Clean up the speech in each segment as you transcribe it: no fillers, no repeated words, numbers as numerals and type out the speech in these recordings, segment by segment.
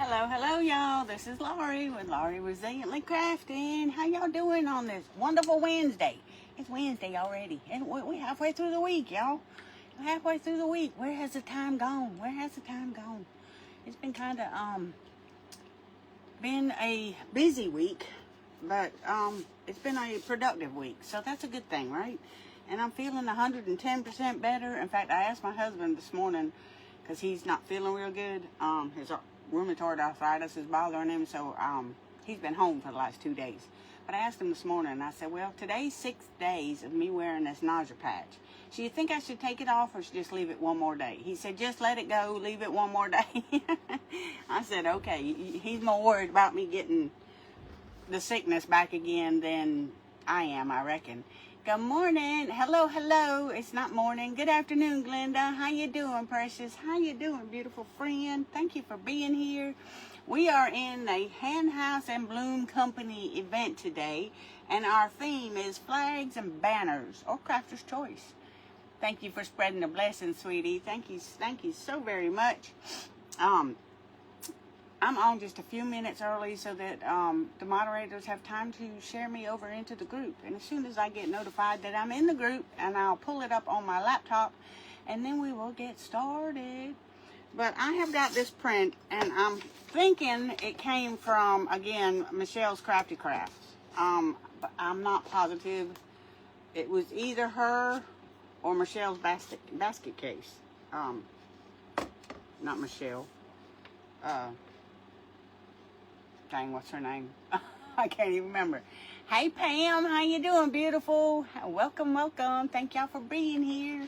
Hello, y'all. This is Laurie with Laurie Resiliently Crafting. How y'all doing on this wonderful Wednesday? It's Wednesday already, and we're halfway through the week, y'all. We're halfway through the week. Where has the time gone? Where has the time gone? It's been kind of been a busy week, but it's been a productive week, so that's a good thing, right? And I'm feeling 110% better. In fact, I asked my husband this morning because he's not feeling real good. His rheumatoid arthritis is bothering him, so he's been home for the last 2 days. But I asked him this morning, and I said, well, today's 6 days of me wearing this nausea patch. So you think I should take it off or should just leave it one more day? He said, just let it go, leave it one more day. I said, okay. He's more worried about me getting the sickness back again than I am, I reckon. Good morning. Hello. It's not morning. Good afternoon, Glenda. How you doing, precious? How you doing, beautiful friend? Thank you for being here. We are in the Hand House and Bloom Company event today, and our theme is flags and banners, or crafter's choice. Thank you for spreading the blessing, sweetie. Thank you so very much. I'm on just a few minutes early so that the moderators have time to share me over into the group. And as soon as I get notified that I'm in the group, and I'll pull it up on my laptop, and then we will get started. But I have got this print, and I'm thinking it came from, again, Michelle's Crafty Crafts. But I'm not positive. It was either her or Michelle's basket case. Not Michelle. Dang, what's her name? I can't even remember. Hey, Pam, how you doing, beautiful? Welcome. Thank y'all for being here.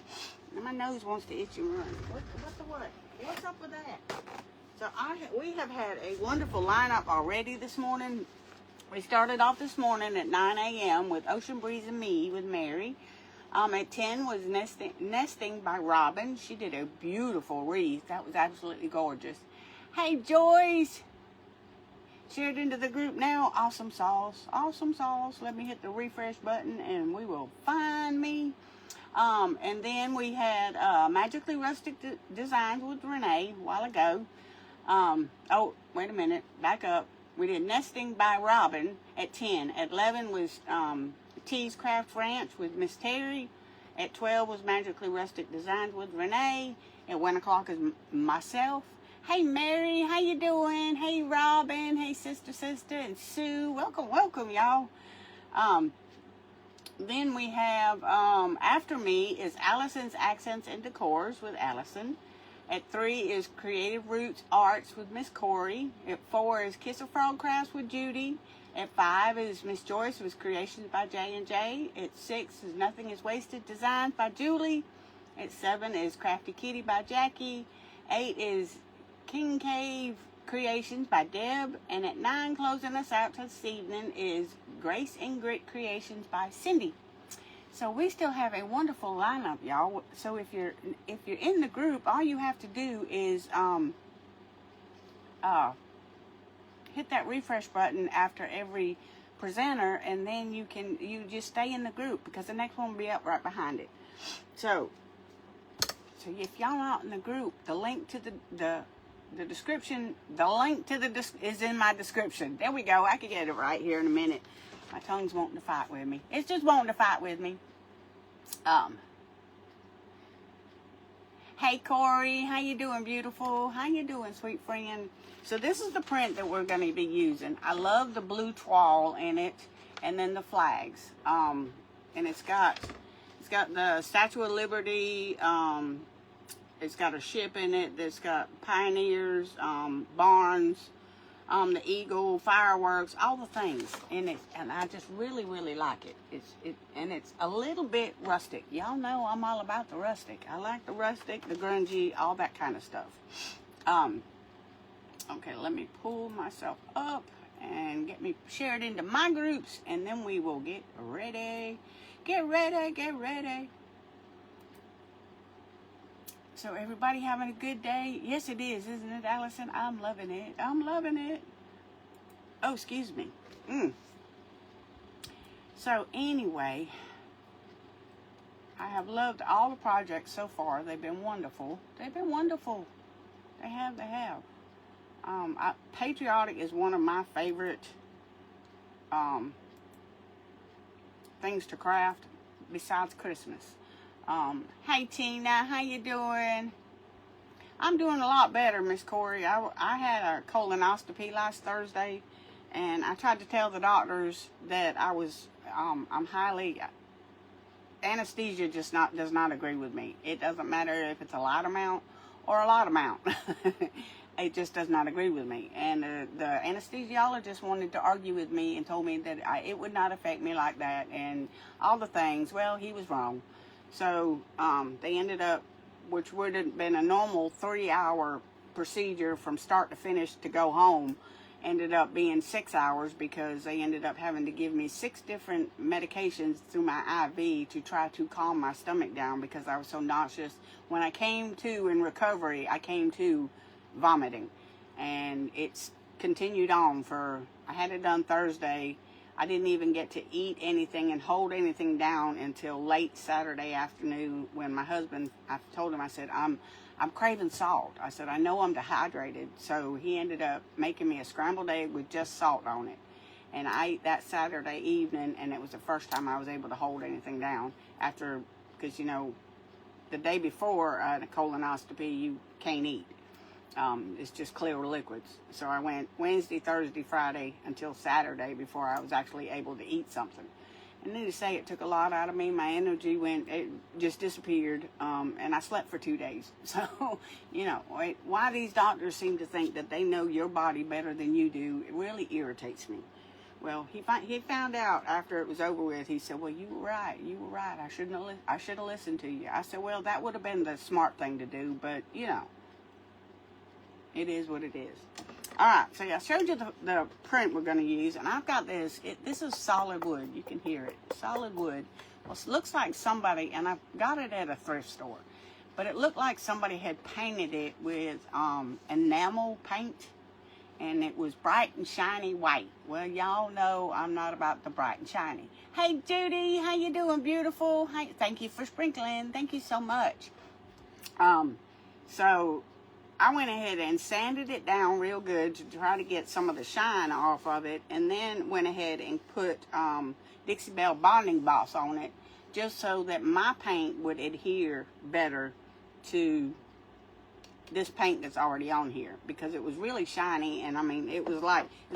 My nose wants to itch and run. What's up with that? So we have had a wonderful lineup already this morning. We started off this morning at 9 a.m. with Ocean Breeze and Me with Mary. At 10 was Nesting by Robin. She did a beautiful wreath. That was absolutely gorgeous. Hey, Joyce. Shared into the group now. Awesome sauce. Let me hit the refresh button and we will find me. And then we had Magically Rustic Designs with Renee a while ago. Oh, wait a minute. Back up. We did Nesting by Robin at 10. At 11 was T's Craft Ranch with Miss Terry. At 12 was Magically Rustic Designs with Renee. At 1 o'clock is myself. Hey, Mary, how you doing? Hey, Robin. Hey, sister, and Sue. Welcome, y'all. Then we have, after me is Allison's Accents and Decors with Allison. At 3 is Creative Roots Arts with Miss Corey. At 4 is Kiss a Frog Crafts with Judy. At 5 is Miss Joyce with Creations by J&J. At 6 is Nothing is Wasted Designs by Julie. At 7 is Crafty Kitty by Jackie. 8 is King Cave Creations by Deb, and at 9, closing us out this evening, is Grace and Grit Creations by Cindy. So we still have a wonderful lineup, y'all. So if you're in the group, all you have to do is hit that refresh button after every presenter, and then you just stay in the group because the next one will be up right behind it. So if y'all not in the group, the link to the description, is in my description. There we go. I can get it right here in a minute. My tongue's wanting to fight with me. It's just wanting to fight with me. Hey, Corey. How you doing, beautiful? How you doing, sweet friend? So this is the print that we're going to be using. I love the blue toile in it, and then the flags. And it's got the Statue of Liberty. It's got a ship in it. It's got pioneers, barns, the eagle, fireworks, all the things in it, and I just really like it. It's a little bit rustic. Y'all know I'm all about the rustic. I like the rustic, the grungy, all that kind of stuff. Okay, let me pull myself up and get me shared into my groups, and then we will get ready. Get ready. So everybody having a good day? Yes, it is, isn't it, Allison? I'm loving it. Oh, excuse me. So anyway, I have loved all the projects so far. They've been wonderful. They have. Patriotic is one of my favorite things to craft besides Christmas. Hey Tina, how you doing? I'm doing a lot better, Miss Corey. I had a colonoscopy last Thursday, and I tried to tell the doctors that I was I'm highly anesthesia does not agree with me. It doesn't matter if it's a light amount or a lot amount. It just does not agree with me. And the anesthesiologist wanted to argue with me and told me that it would not affect me like that and all the things. Well, he was wrong. So they ended up, which would have been a normal 3-hour procedure from start to finish to go home, ended up being 6 hours because they ended up having to give me 6 different medications through my IV to try to calm my stomach down because I was so nauseous. When I came to in recovery, I came to vomiting, and it's continued on I had it done Thursday. I didn't even get to eat anything and hold anything down until late Saturday afternoon when my husband, I told him, I said, I'm craving salt. I said, I know I'm dehydrated. So he ended up making me a scrambled egg with just salt on it. And I ate that Saturday evening, and it was the first time I was able to hold anything down after, because, you know, the day before a colonoscopy, you can't eat. It's just clear liquids. So I went Wednesday, Thursday, Friday until Saturday before I was actually able to eat something. And needless to say, it took a lot out of me. My energy it just disappeared, and I slept for 2 days. So, you know, why these doctors seem to think that they know your body better than you do, it really irritates me. Well, he found out after it was over with. He said, well, you were right. I should have listened to you. I said, well, that would have been the smart thing to do, but, you know, it is what it is. All right, so I showed you the print we're going to use, and I've got this. This is solid wood. You can hear it. Solid wood. Well, it looks like somebody, and I got it at a thrift store, but it looked like somebody had painted it with enamel paint, and it was bright and shiny white. Well, y'all know I'm not about the bright and shiny. Hey, Judy, how you doing, beautiful? Hey, thank you for sprinkling. Thank you so much. So I went ahead and sanded it down real good to try to get some of the shine off of it, and then went ahead and put Dixie Belle bonding boss on it, just so that my paint would adhere better to this paint that's already on here, because it was really shiny, and I mean, it was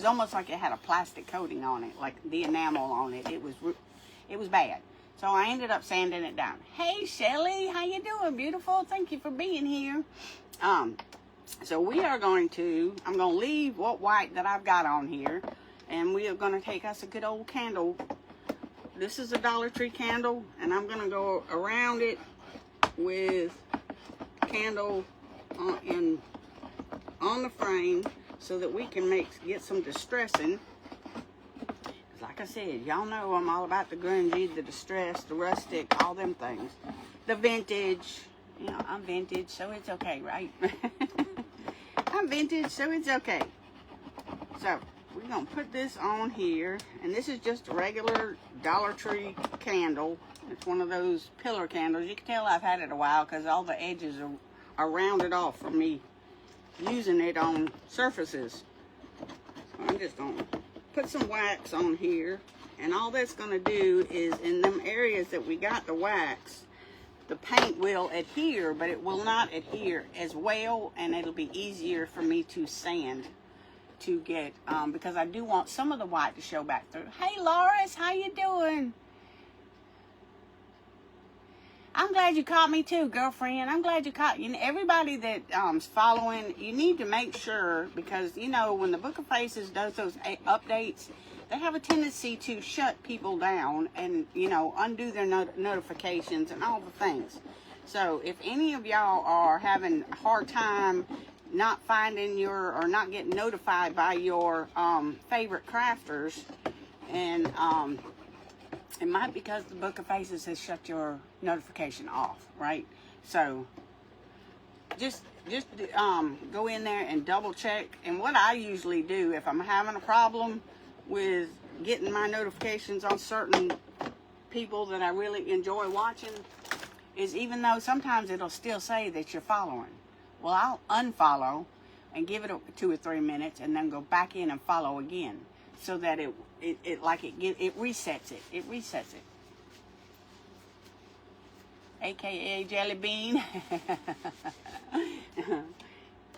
almost like it had a plastic coating on it, like the enamel on it. It was bad. So I ended up sanding it down. Hey, Shelly, how you doing, beautiful? Thank you for being here. So we are I'm going to leave what white that I've got on here, and we are going to take us a good old candle. This is a Dollar Tree candle, and I'm going to go around it with candle on the frame so that we can get some distressing. Like I said, y'all know I'm all about the grungy, the distress, the rustic, all them things. The vintage. You know, I'm vintage, so it's okay, right? I'm vintage, so it's okay. So, we're going to put this on here. And this is just a regular Dollar Tree candle. It's one of those pillar candles. You can tell I've had it a while because all the edges are rounded off from me using it on surfaces. So I'm just going to put some wax on here. And all that's going to do is in them areas that we got the wax, the paint will adhere, but it will not adhere as well, and it'll be easier for me to sand to get, because I do want some of the white to show back through. Hey, Loris, how you doing? I'm glad you caught me too, girlfriend. I'm glad you caught you. Everybody that's following, you need to make sure, because, you know, when the Book of Faces does those updates, they have a tendency to shut people down and, you know, undo their notifications and all the things. So if any of y'all are having a hard time not finding or not getting notified by your favorite crafters, and it might be because the Book of Faces has shut your notification off, right? So just go in there and double check. And what I usually do if I'm having a problem with getting my notifications on certain people that I really enjoy watching, is even though sometimes it'll still say that you're following, well, I'll unfollow, and give it 2 or 3 minutes, and then go back in and follow again, so that it resets it. It resets it. AKA Jelly Bean.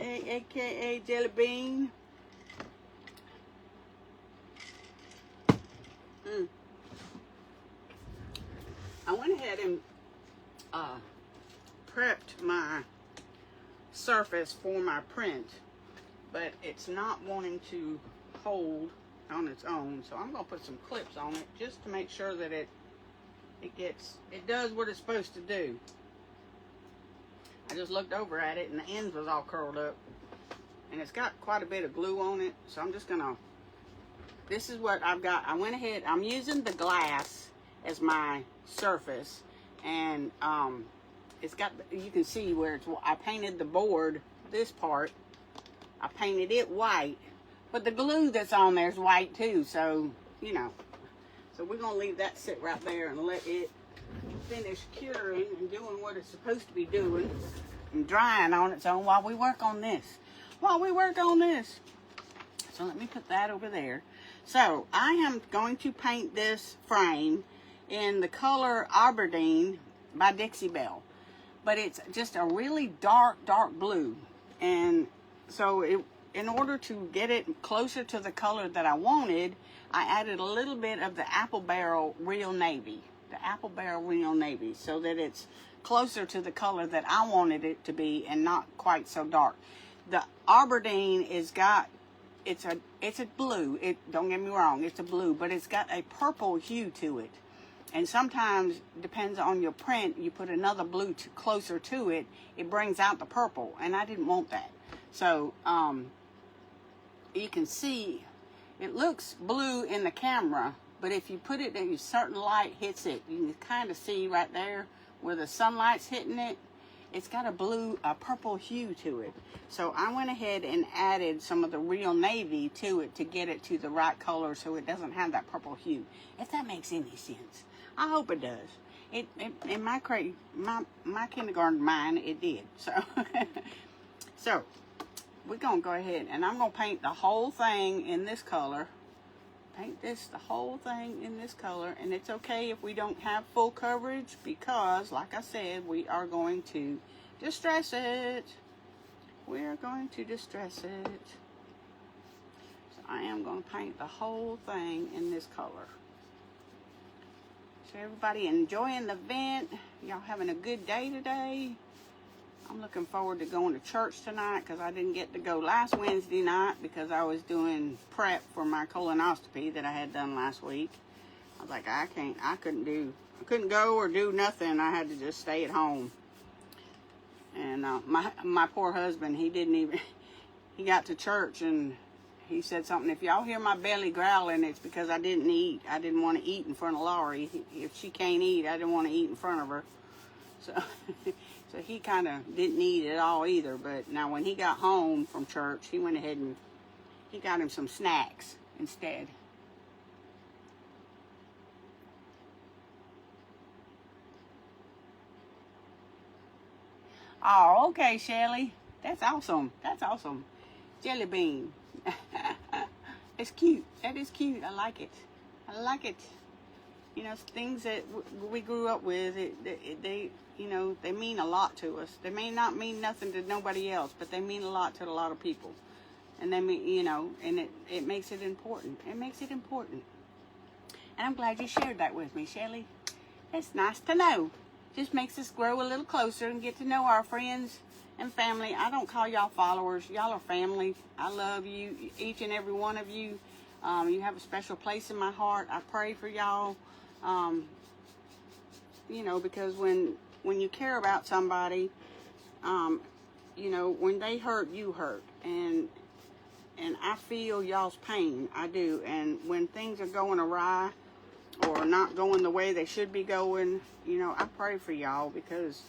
AKA Jelly Bean. I went ahead and prepped my surface for my print, but it's not wanting to hold on its own, so I'm going to put some clips on it just to make sure that it does what it's supposed to do. I just looked over at it and the ends was all curled up, and it's got quite a bit of glue on it, so I'm just gonna, this is what I've got. I went ahead, I'm using the glass as my surface, and it's got, you can see where it's, I painted the board, this part, I painted it white, but the glue that's on there is white too, so, you know. So we're going to leave that sit right there and let it finish curing and doing what it's supposed to be doing and drying on its own while we work on this. So let me put that over there. So I am going to paint this frame in the color Aberdeen by Dixie Belle. But it's just a really dark blue. And so in order to get it closer to the color that I wanted, I added a little bit of the Apple Barrel Real Navy. The Apple Barrel Real Navy, so that it's closer to the color that I wanted it to be and not quite so dark. The Aberdeen it's a blue. Don't get me wrong, it's a blue, but it's got a purple hue to it. And sometimes, depends on your print, you put another blue closer to it, it brings out the purple, and I didn't want that. So, you can see, it looks blue in the camera, but if you put it in a certain light hits it, you can kind of see right there where the sunlight's hitting it, it's got a purple hue to it. So I went ahead and added some of the Real Navy to it to get it to the right color so it doesn't have that purple hue. If that makes any sense. I hope it does. In my kindergarten mind, it did. So we're going to go ahead and I'm going to paint the whole thing in this color. The whole thing in this color, and it's okay if we don't have full coverage, because like I said, we are going to distress it. We're going to distress it. So I am going to paint the whole thing in this color. So everybody enjoying the event? Y'all having a good day today? I'm looking forward to going to church tonight, because I didn't get to go last Wednesday night because I was doing prep for my colonoscopy that I had done last week. I was like, I couldn't go or do nothing. I had to just stay at home. And my poor husband, he got to church and he said something, if y'all hear my belly growling, it's because I didn't eat. I didn't want to eat in front of Laurie. If she can't eat, I didn't want to eat in front of her. So he kind of didn't eat at all either. But now when he got home from church, he went ahead and he got him some snacks instead. Oh, okay, Shelly. That's awesome. That's awesome. Jelly Bean. It's cute. That is cute. I like it. I like it. You know, things that we grew up with, they mean a lot to us. They may not mean nothing to nobody else, but they mean a lot to a lot of people. And they mean, and it makes it important. It makes it important. And I'm glad you shared that with me, Shelly. It's nice to know. Just makes us grow a little closer and get to know our friends and family. I don't call y'all followers. Y'all are family. I love you, each and every one of you. You have a special place in my heart. I pray for y'all. Because when you care about somebody, when they hurt, you hurt. And I feel y'all's pain. I do. And when things are going awry or not going the way they should be going, I pray for y'all, because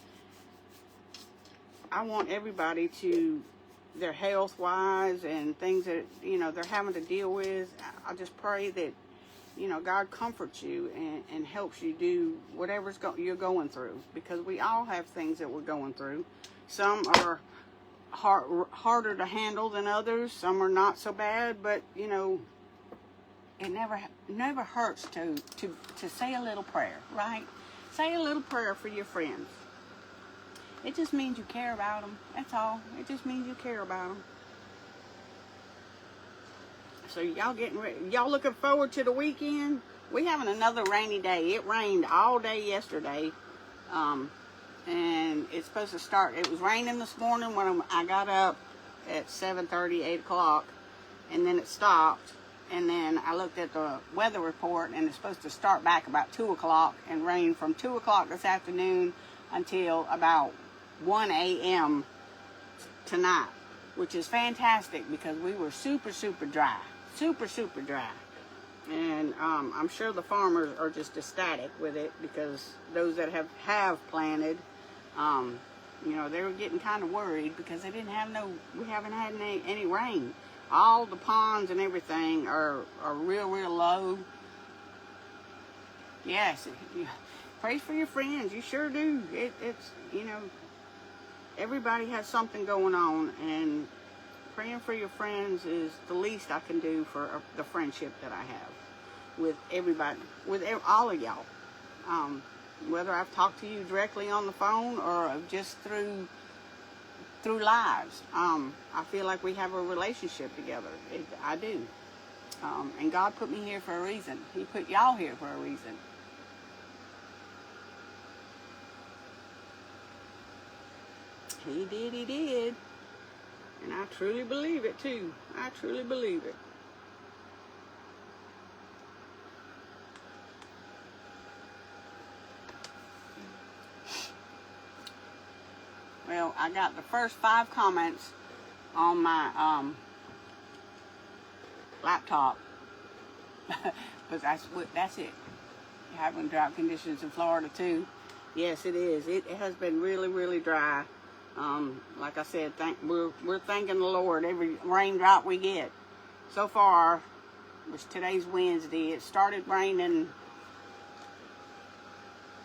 I want everybody to, their health-wise and things that, they're having to deal with. I just pray that, God comforts you and helps you do whatever's you're going through, because we all have things that we're going through. Some are harder to handle than others. Some are not so bad, but you know, it never hurts to say a little prayer, right? Say a little prayer for your friends. It just means you care about them. That's all. It just means you care about them. So y'all getting ready? Y'all looking forward to the weekend? We having another rainy day. It rained all day yesterday, and it's supposed to start. It was raining this morning when I got up at 7:30, 8 o'clock, and then it stopped. And then I looked at the weather report, and it's supposed to start back about 2 o'clock and rain from 2 o'clock this afternoon until about 1 a.m. tonight, which is fantastic because we were super dry. Super dry. And I'm sure the farmers are just ecstatic with it because those that have planted, you know, they were getting kind of worried because we haven't had any rain. All the ponds and everything are real low. Yes, pray for your friends. You sure do. It's, you know, everybody has something going on, and praying for your friends is the least I can do for the friendship that I have with everybody, with all of y'all. Whether I've talked to you directly on the phone or just through lives, I feel like we have a relationship together. I do. And God put me here for a reason. He put y'all here for a reason. He did. And I truly believe it too. I truly believe it. Well, I got the first 5 comments on my laptop. But that's it. Having drought conditions in Florida too. Yes, it is. It has been really dry. Like I said, we're thanking the Lord every raindrop we get. So far, which today's Wednesday, it started raining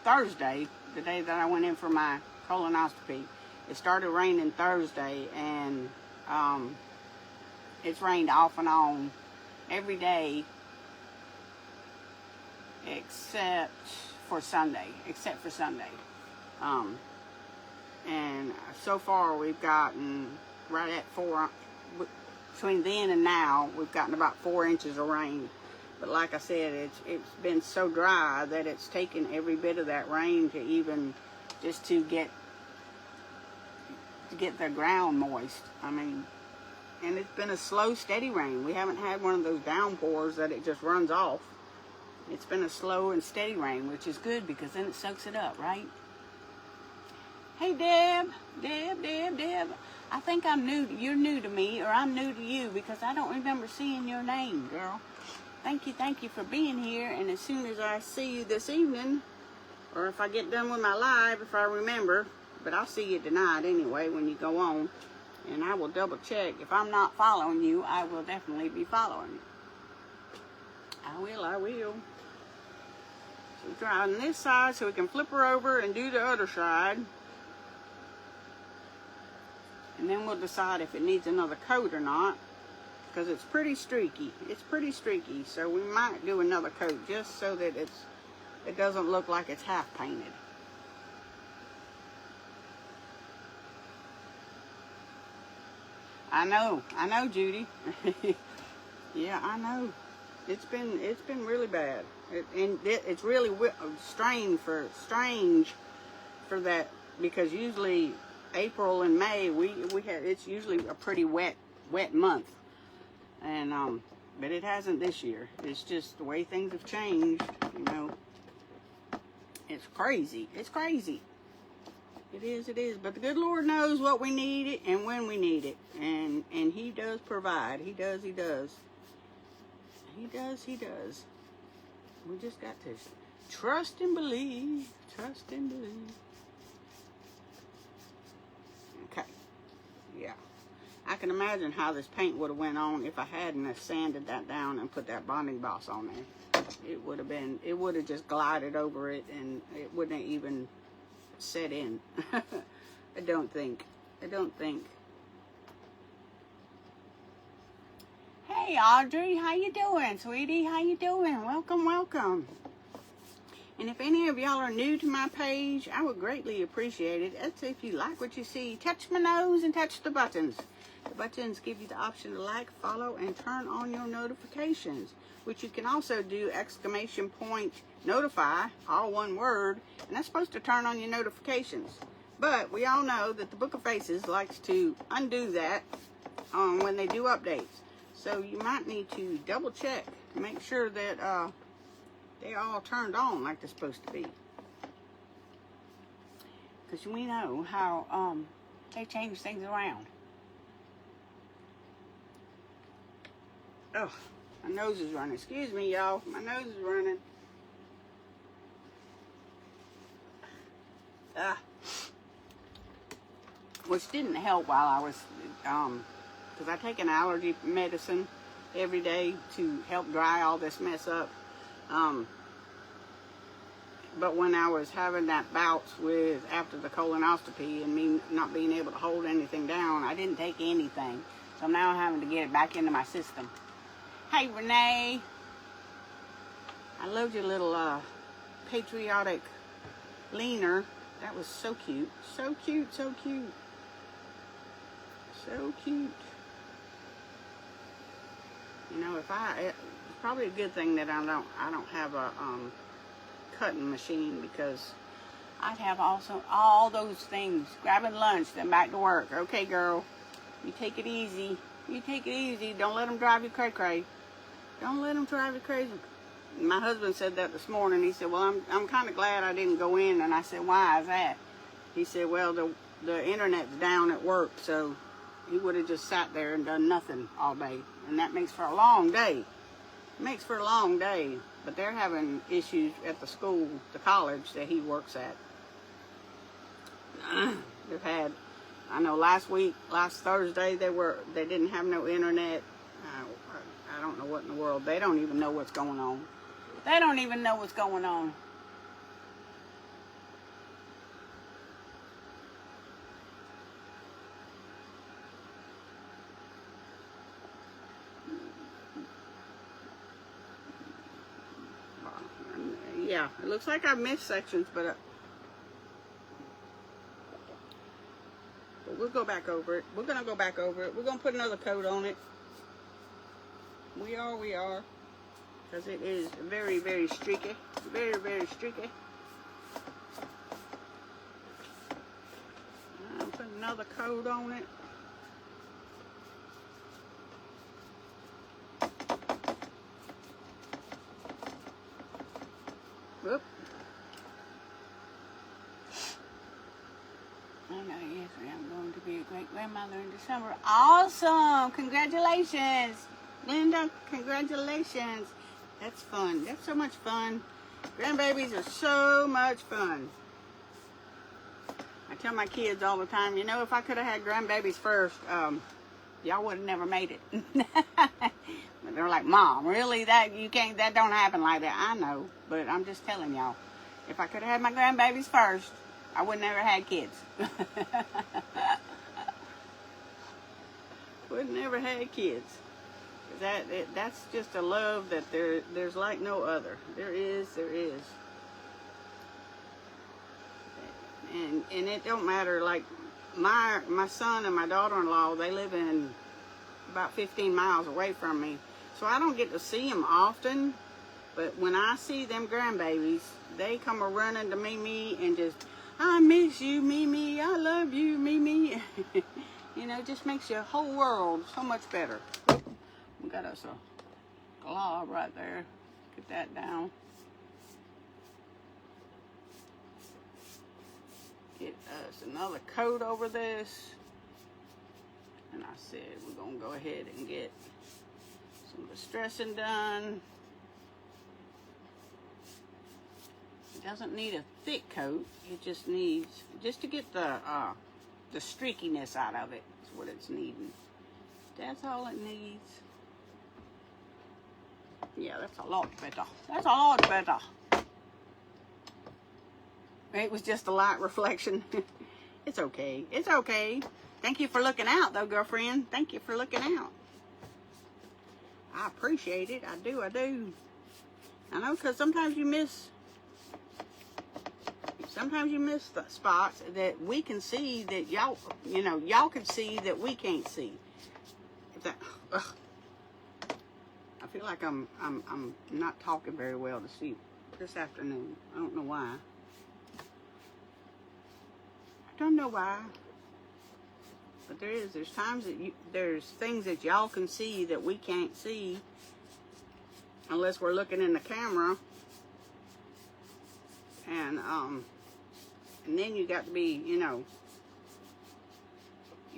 Thursday, the day that I went in for my colonoscopy. It started raining Thursday, and it's rained off and on every day except for Sunday. And so far we've gotten right at 4, between then and now, we've gotten about 4 inches of rain. But like I said, it's been so dry that it's taken every bit of that rain to even just to get the ground moist. I mean, and it's been a slow, steady rain. We haven't had one of those downpours that it just runs off. It's been a slow and steady rain, which is good because then it soaks it up, right? Hey, Deb. I think I'm new. You're new to me, or I'm new to you because I don't remember seeing your name, girl. Thank you for being here. And as soon as I see you this evening, or if I get done with my live, if I remember, but I'll see you tonight anyway when you go on, and I will double check. If I'm not following you, I will definitely be following you. I will. So we're trying this side so we can flip her over and do the other side. And then we'll decide if it needs another coat or not, because it's pretty streaky. So we might do another coat just so that it doesn't look like it's half painted. I know, Judy. Yeah, I know. It's been really bad. It's really strange for that, because usually April and May it's usually a pretty wet month, and but it hasn't this year. It's just the way things have changed, you know. It's crazy. It is. But the good Lord knows what we need it and when we need it, and He does provide. He does. We just got to trust and believe. Okay. Yeah. I can imagine how this paint would have went on if I hadn't have sanded that down and put that bonding boss on there. It would have just glided over it, and it wouldn't have even set in. I don't think. Hey, Audrey, how you doing, sweetie? How you doing? Welcome, welcome. And if any of y'all are new to my page, I would greatly appreciate it. That's if you like what you see. Touch my nose and touch the buttons. The buttons give you the option to like, follow, and turn on your notifications, which you can also do !, notify, all one word, and that's supposed to turn on your notifications. But we all know that the Book of Faces likes to undo that when they do updates. So you might need to double check, make sure that they're all turned on like they're supposed to be. Because we know how they change things around. Oh, my nose is running. Excuse me, y'all. My nose is running. Which didn't help while I was, because I take an allergy medicine every day to help dry all this mess up. But when I was having that bouts with after the colonoscopy and me not being able to hold anything down, I didn't take anything. So now I'm having to get it back into my system. Hey, Renee. I loved your little Patriotic leaner. That was so cute. So cute, so cute. So cute. You know, it's probably a good thing that I don't have a cutting machine, because I'd have also all those things. Grabbing lunch, then back to work. Okay, girl, you take it easy. You take it easy. Don't let them drive you cray-cray. Don't let them drive you crazy. My husband said that this morning. He said, well, I'm kind of glad I didn't go in. And I said, why is that? He said, well, the internet's down at work, so he would have just sat there and done nothing all day. And that makes for a long day. It makes for a long day. But they're having issues at the school, the college that he works at. They've had, I know last Thursday, they didn't have no internet. I don't know what in the world. They don't even know what's going on. They don't even know what's going on. Yeah, it looks like I missed sections, but we'll go back over it. We're going to go back over it. We're going to put another coat on it. We are. Because it is very, very streaky. Very, very streaky. I'll put another coat on it. Whoop. I know, yes, I'm going to be a great grandmother in December. Awesome! Congratulations! Linda, congratulations. That's fun. That's so much fun. Grandbabies are so much fun. I tell my kids all the time, you know, if I could have had grandbabies first, y'all would have never made it. But they're like, Mom, really? That don't happen like that. I know, but I'm just telling y'all. If I could have had my grandbabies first, I would never had kids. Would never had kids. That's just a love that there's like no other. There is. And it don't matter, like my son and my daughter-in-law, they live in about 15 miles away from me. So I don't get to see them often, but when I see them grandbabies, they come running to Mimi and just, I miss you, Mimi, I love you, Mimi. You know, it just makes your whole world so much better. We got us a glob right there. Get that down. Get us another coat over this. And I said we're going to go ahead and get some of the stressing done. It doesn't need a thick coat. It just needs, just to get the streakiness out of it. That's what it's needing. That's all it needs. Yeah, that's a lot better. That's a lot better. It was just a light reflection. It's okay. It's okay. Thank you for looking out, though, girlfriend. Thank you for looking out. I appreciate it. I do. I know, because sometimes you miss the spots that we can see that y'all, y'all can see that we can't see. If that, ugh. I feel like I'm not talking very well this afternoon. I don't know why. I don't know why. But there's times that there's things that y'all can see that we can't see unless we're looking in the camera. And then you got to be, you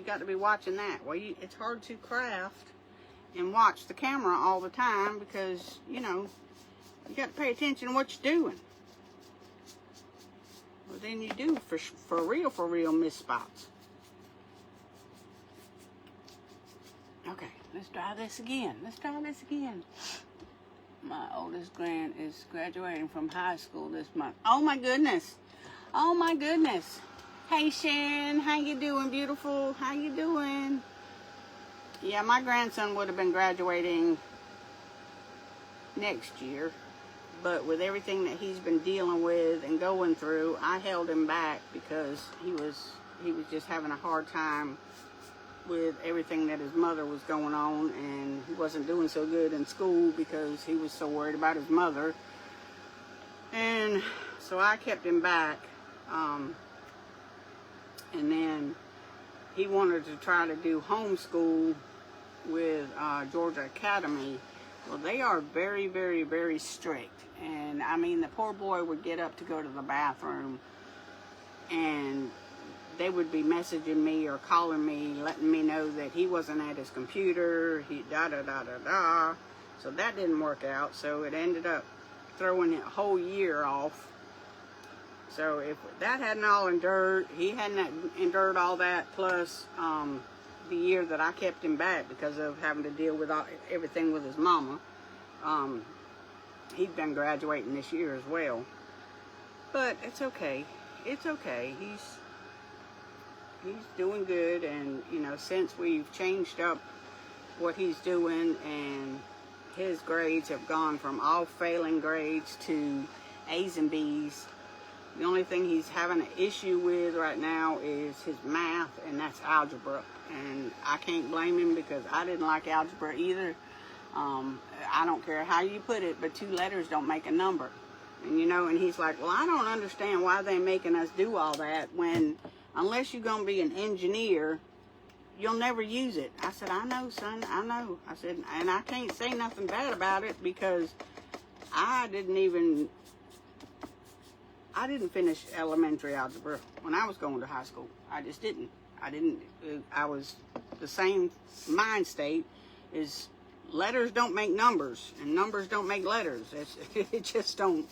got to be watching that. Well, it's hard to craft and watch the camera all the time because, you got to pay attention to what you're doing. Well, then you do for real miss spots. Okay, let's try this again. My oldest grand is graduating from high school this month. Oh my goodness. Hey Shan, how you doing, beautiful? How you doing? Yeah, my grandson would have been graduating next year, but with everything that he's been dealing with and going through, I held him back because he was just having a hard time with everything that his mother was going on, and he wasn't doing so good in school because he was so worried about his mother. And so I kept him back, and then he wanted to try to do homeschool with Georgia Academy. Well, they are very, very, very strict, and I mean, the poor boy would get up to go to the bathroom, and they would be messaging me or calling me, letting me know that he wasn't at his computer, so that didn't work out. So it ended up throwing a whole year off. So if that hadn't all endured, he hadn't endured all that, plus the year that I kept him back because of having to deal with everything with his mama, he'd been graduating this year as well. But it's okay. He's doing good, and since we've changed up what he's doing, and his grades have gone from all failing grades to A's and B's. The only thing he's having an issue with right now is his math, and that's algebra. And I can't blame him because I didn't like algebra either. I don't care how you put it, but 2 letters don't make a number. And and he's like, well, I don't understand why they're making us do all that when unless you're going to be an engineer, you'll never use it. I said, I know, son, I know. I said, and I can't say nothing bad about it because I didn't finish elementary algebra when I was going to high school. I just didn't. I was the same mind state as letters don't make numbers and numbers don't make letters. It just don't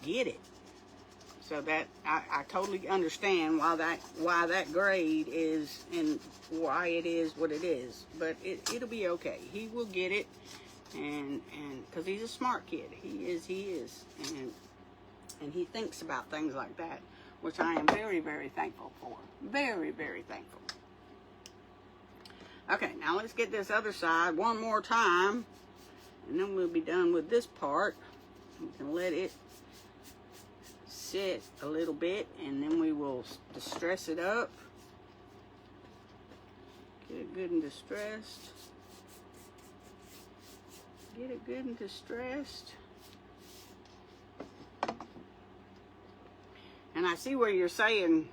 get it. So that I totally understand why that grade is and why it is what it is. But it'll be okay. He will get it, and because he's a smart kid. He is, and he thinks about things like that, which I am very, very thankful for. Very, very thankful. Okay, now let's get this other side one more time, and then we'll be done with this part. We can let it sit a little bit, and then we will distress it up. Get it good and distressed. Get it good and distressed. And I see where you're saying,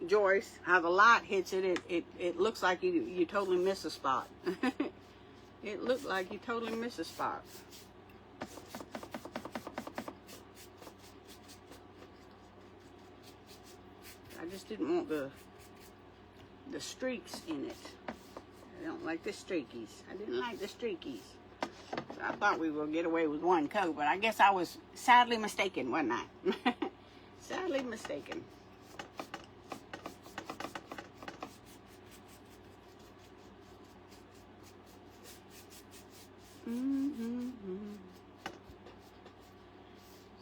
Joyce, how the light hits it, it looks like you totally miss a spot. It looked like you totally miss a spot. I just didn't want the streaks in it. I don't like the streakies. I didn't like the streakies. So I thought we would get away with one coat, but I guess I was sadly mistaken, wasn't I? Sadly mistaken.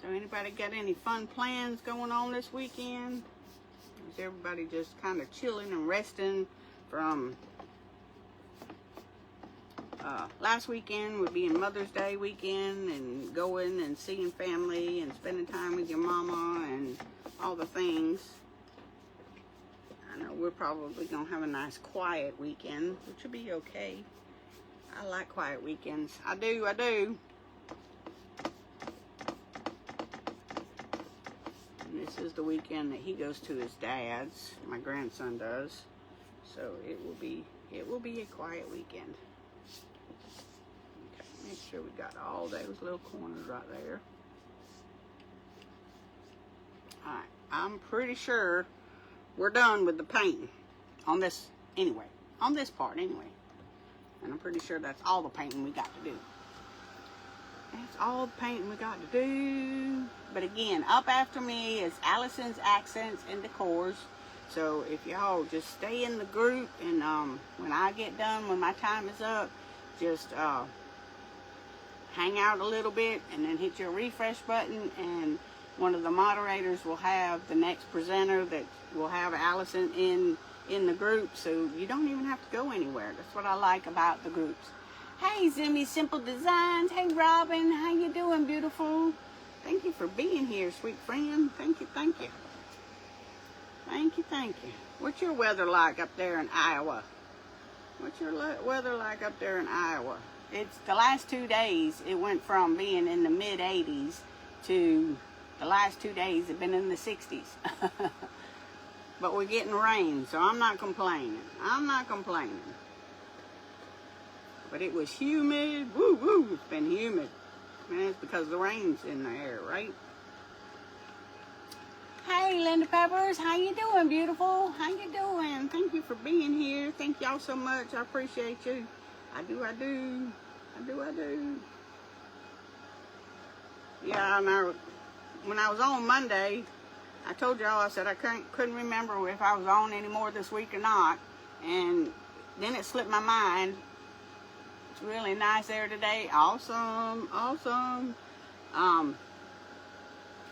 So anybody got any fun plans going on this weekend? Is everybody just kind of chilling and resting from last weekend would be Mother's Day weekend, and going and seeing family and spending time with your mama and all the things. I know we're probably gonna have a nice quiet weekend, which will be okay. I like quiet weekends. I do. And this is the weekend that he goes to his dad's. My grandson does. So it will be a quiet weekend. Okay, make sure we got all those little corners right there. Alright, I'm pretty sure we're done with the painting on this anyway. On this part anyway. And I'm pretty sure that's all the painting we got to do. That's all the painting we got to do. But again, up after me is Allison's Accents and Decors. So if y'all just stay in the group, and when I get done, when my time is up, just hang out a little bit and then hit your refresh button, and one of the moderators will have the next presenter that will have Allison in the group, so you don't even have to go anywhere. That's what I like about the groups. Hey, Zimmy Simple Designs. Hey, Robin. How you doing, beautiful? Thank you for being here, sweet friend. Thank you. Thank you. What's your weather like up there in Iowa? What's your weather like up there in Iowa? It's the last 2 days. It went from being in the mid 80s to the last 2 days have been in the 60s. But we're getting rain, so I'm not complaining. But it was humid. Woo woo, it's been humid. And it's because the rain's in the air, right? Hey, Linda Peppers, how you doing, beautiful? How you doing? Thank you for being here. Thank y'all so much. I appreciate you. I do. Yeah, and when I was on Monday, I told y'all, I said I couldn't remember if I was on anymore this week or not. And then it slipped my mind. It's really nice there today. Awesome.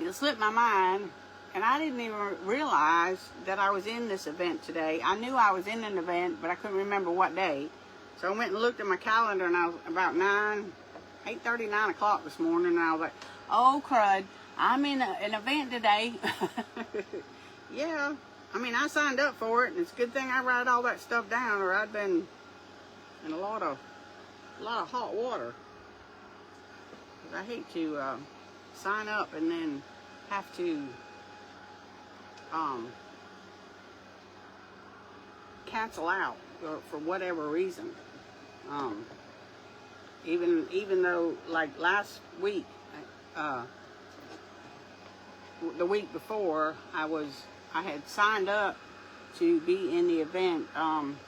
It slipped my mind. And I didn't even realize that I was in this event today. I knew I was in an event, but I couldn't remember what day. So I went and looked at my calendar, and I was about 8:30, 9 o'clock this morning, and I was like, oh, crud, I'm in an event today. Yeah, I mean, I signed up for it, and it's a good thing I write all that stuff down, or I'd been in a lot of hot water. 'Cause I hate to sign up and then have to cancel out for whatever reason. Even though, like last week, the week before, I had signed up to be in the event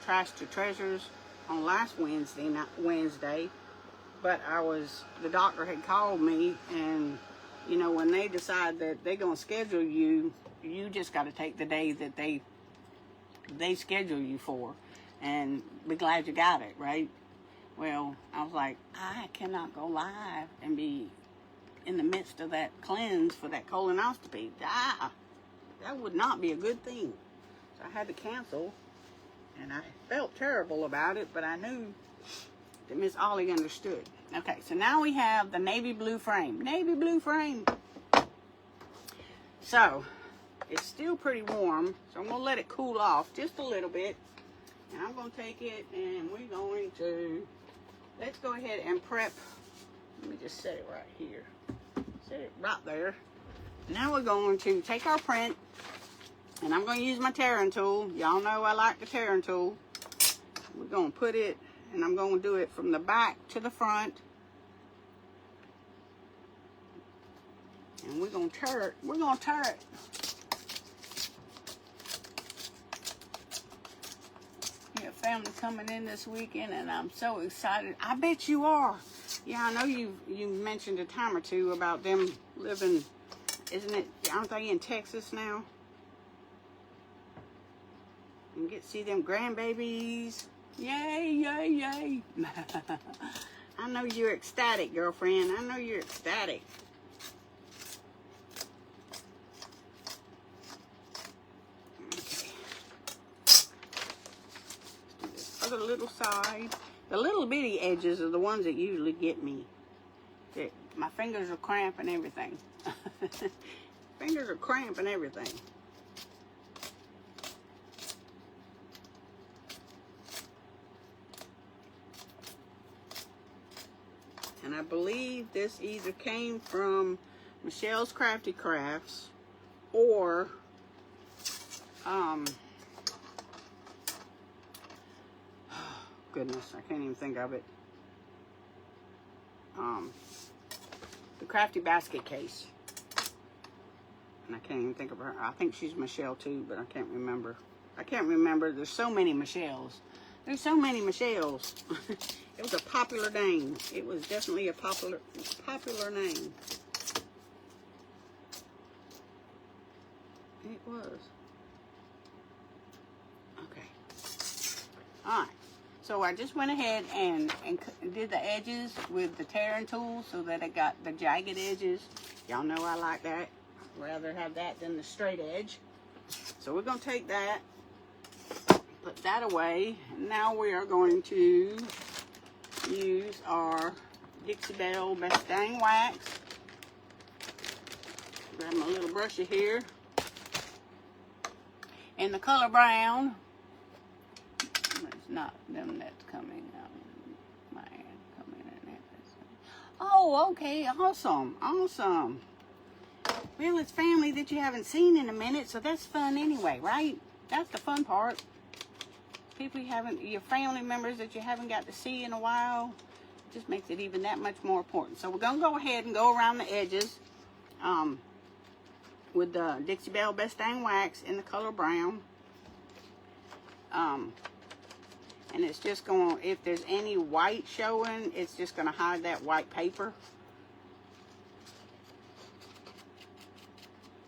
Trash to Treasures on last Wednesday, but the doctor had called me, and you know, when they decide that they're gonna schedule you, you just got to take the day that they schedule you for, and be glad you got it, right? Well, I was like, I cannot go live and be in the midst of that cleanse for that colonoscopy. That would not be a good thing. So I had to cancel, and I felt terrible about it, but I knew that Miss Ollie understood. Okay, so now we have the navy blue frame. So it's still pretty warm, so I'm going to let it cool off just a little bit. And I'm going to take it, and we're going to, let's go ahead and prep. Let me just set it right here. Set it right there. Now we're going to take our print, and I'm going to use my tearing tool. Y'all know I like the tearing tool. We're going to put it, and I'm going to do it from the back to the front. And we're going to tear it. We have family coming in this weekend, and I'm so excited. I bet you are. Yeah, I know you mentioned a time or two about them living, aren't they in Texas now? And get to see them grandbabies. Yay. I know you're ecstatic, girlfriend. I know you're ecstatic. Okay. Let's do this other little side. The little bitty edges are the ones that usually get me. My fingers are cramping everything. Fingers are cramping everything. And I believe this either came from Michelle's Crafty Crafts or goodness, I can't even think of it. The Crafty Basket Case. And I can't even think of her. I think she's Michelle too, but I can't remember. I can't remember. There's so many Michelles. There's so many Michelles. It was a popular name. It was definitely a popular name. It was. Okay. All right. So I just went ahead and did the edges with the tearing tool so that it got the jagged edges. Y'all know I like that. I'd rather have that than the straight edge. So we're going to take that, put that away. And now we are going to use our Dixie Belle Best Dang Wax. Grab my little brushy here. In the color brown. It's not them that's coming out. My hand coming in there. Oh, okay. Awesome. Awesome. Well, it's family that you haven't seen in a minute, so that's fun anyway, right? That's the fun part. People you haven't, your family members that you haven't got to see in a while, just makes it even that much more important. So we're going to go ahead and go around the edges with the Dixie Belle Best Dang Wax in the color brown. And it's just going, if there's any white showing, it's just going to hide that white paper.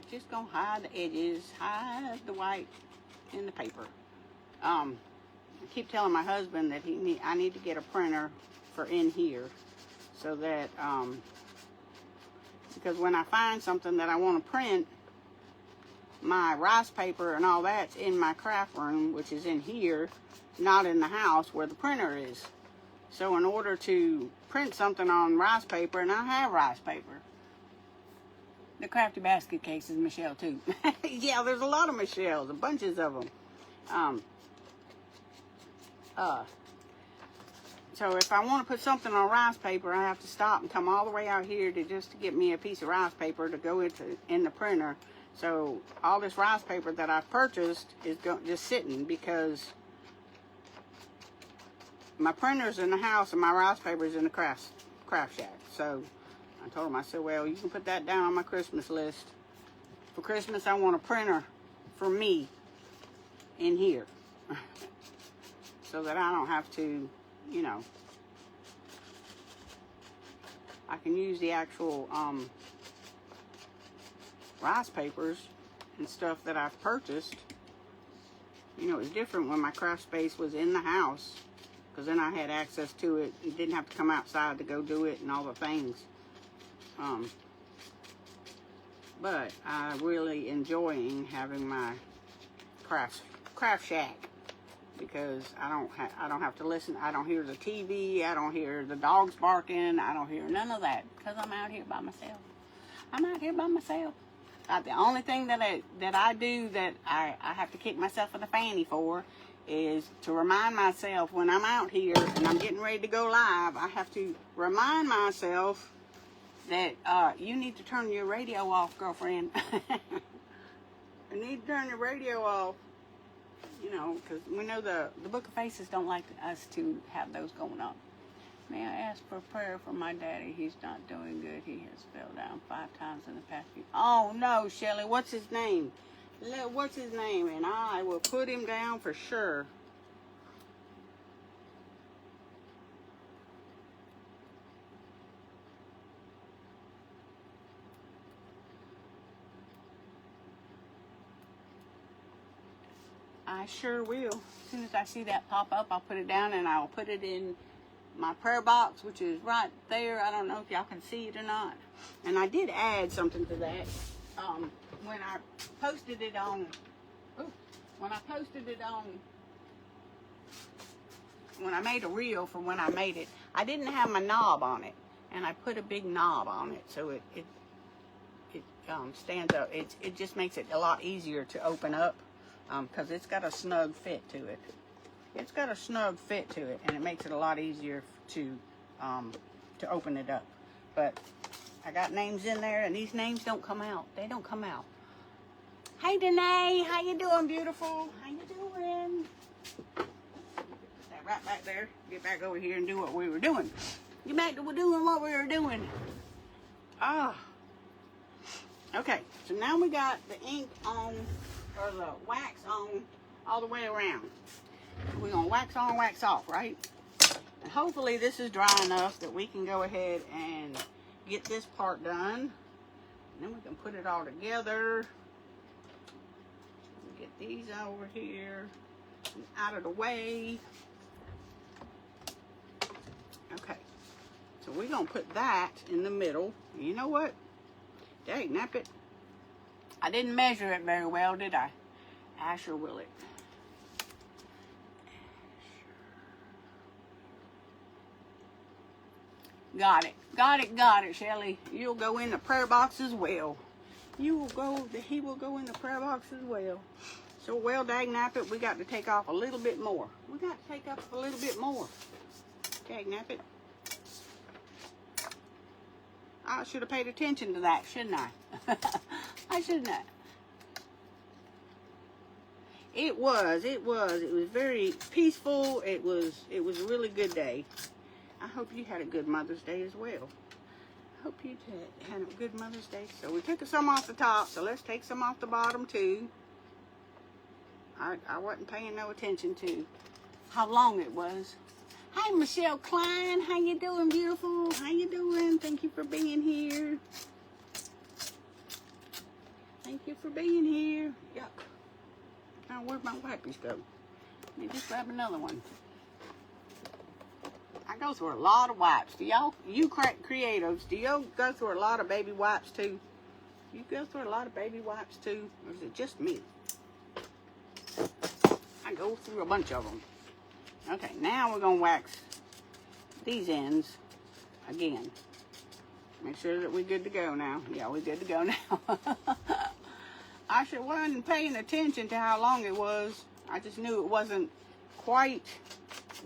Just going to hide the edges, hide the white in the paper. I keep telling my husband that I need to get a printer for in here so that, because when I find something that I want to print, my rice paper and all that's in my craft room, which is in here, not in the house where the printer is. So in order to print something on rice paper, and I have rice paper, the Crafty Basket Case is Michelle too. Yeah, there's a lot of Michelles, bunches of them. So if I want to put something on rice paper, I have to stop and come all the way out here to get me a piece of rice paper to go in the printer. So all this rice paper that I've purchased is just sitting because my printer's in the house and my rice paper's in the craft shack. So I told him, I said, well, you can put that down on my Christmas list. For Christmas, I want a printer for me in here. So that I don't have to, you know, I can use the actual rice papers and stuff that I've purchased. You know, it's different when my craft space was in the house, because then I had access to it. You didn't have to come outside to go do it and all the things. But I'm really enjoying having my craft shack, because I don't have to listen. I don't hear the TV. I don't hear the dogs barking. I don't hear none of that, because I'm out here by myself. I'm out here by myself. The only thing that I do that I have to kick myself in the fanny for is to remind myself when I'm out here and I'm getting ready to go live, I have to remind myself that you need to turn your radio off, girlfriend. You need to turn your radio off, you know, because we know the Book of Faces don't like us to have those going on. May I ask for prayer for my daddy? He's not doing good. He has fell down 5 times in the past few. Oh no, Shelly, what's his name? What's his name? And I will put him down for sure. I sure will. As soon as I see that pop up, I'll put it down and I'll put it in my prayer box, which is right there. I don't know if y'all can see it or not. And I did add something to that when I posted it on when I made a reel for when I made it, I didn't have my knob on it, and I put a big knob on it so it stands up. It just makes it a lot easier to open up because it's got a snug fit to it. It's got a snug fit to it, and it makes it a lot easier to open it up. But I got names in there, and these names don't come out. They don't come out. Hey, Danae, how you doing, beautiful? How you doing? That right back there. Get back over here and do what we were doing. Get back to doing what we were doing. Okay, so now we got the ink on, or the wax on, all the way around. We're gonna wax on, wax off, right? And hopefully this is dry enough that we can go ahead and get this part done. And then we can put it all together. Get these over here and out of the way. Okay, so we're gonna put that in the middle. You know what? Dang, nap it. I didn't measure it very well, did I? Asher will it. Got it. Got it, got it, Shelly. You'll go in the prayer box as well. He will go in the prayer box as well. So, well, dang nappet, we got to take off a little bit more. We got to take off a little bit more. Dang nappet. I should have paid attention to that, shouldn't I? I shouldn't have. It was very peaceful. It was a really good day. I hope you had a good Mother's Day as well. I hope you had a good Mother's Day. So we took some off the top, so let's take some off the bottom too. I wasn't paying no attention to how long it was. Hi, Michelle Klein. How you doing, beautiful? How you doing? Thank you for being here. Thank you for being here. Yuck. Now, where'd my wipes go? Let me just grab another one. I go through a lot of wipes. Do y'all, you creatives, do y'all go through a lot of baby wipes too? You go through a lot of baby wipes too? Or is it just me? I go through a bunch of them. Okay, now we're going to wax these ends again. Make sure that we're good to go now. Yeah, we're good to go now. I wasn't paying attention to how long it was. I just knew it wasn't quite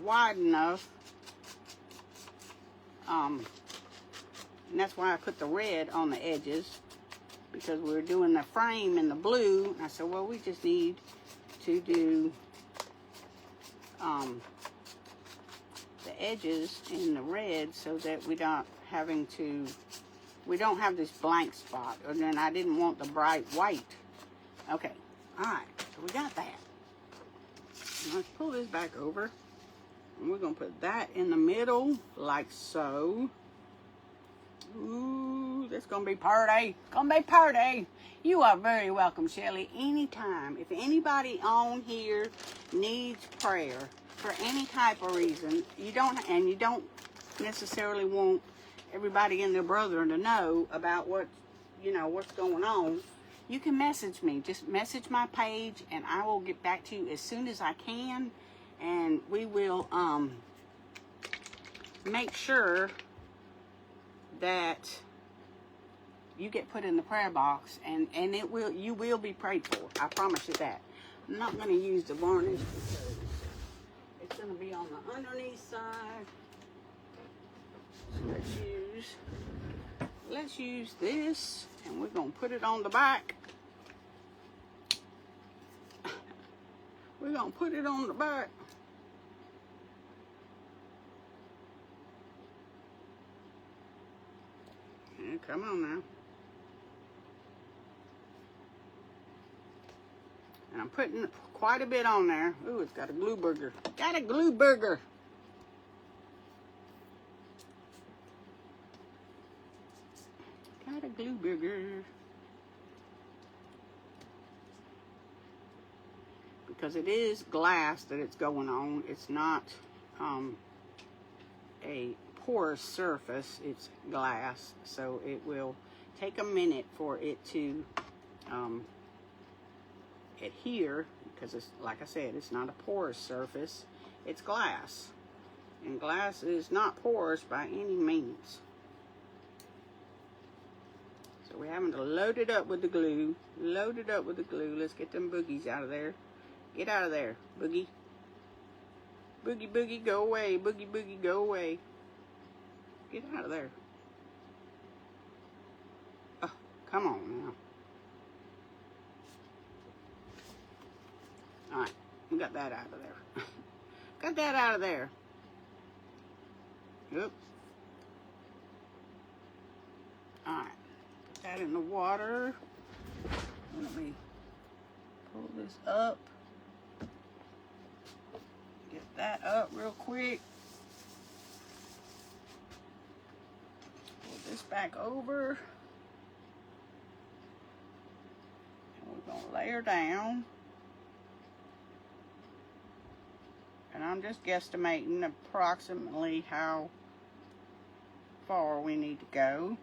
wide enough. And that's why I put the red on the edges, because we were doing the frame in the blue. I said, well, we just need to do the edges in the red so that we don't have this blank spot. And then I didn't want the bright white. Okay, all right, so we got that. Now let's pull this back over. And we're going to put that in the middle, like so. Ooh, this is going to be party. It's going to be party. You are very welcome, Shelly. Anytime. If anybody on here needs prayer for any type of reason, you don't necessarily want everybody and their brother to know about what's going on, you can message me. Just message my page, and I will get back to you as soon as I can. And we will make sure that you get put in the prayer box, and you will be prayed for. I promise you that. I'm not going to use the varnish because it's going to be on the underneath side. So let's use this, and we're going to put it on the back. We're going to put it on the back. Yeah, come on now. And I'm putting quite a bit on there. Ooh, it's got a glue burger. Got a glue burger. Got a glue burger. Because it is glass that it's going on. It's not a porous surface. It's glass. So it will take a minute for it to adhere, because it's, like I said, it's not a porous surface. It's glass. And glass is not porous by any means. So we're having to load it up with the glue. Load it up with the glue. Let's get them boogies out of there. Get out of there, boogie. Boogie, boogie, go away. Boogie, boogie, go away. Get out of there. Oh, come on now. Alright, we got that out of there. Got that out of there. Oops. Alright, put that in the water. Let me pull this up. Get that up real quick. Pull this back over. And we're going to lay her down. And I'm just guesstimating approximately how far we need to go.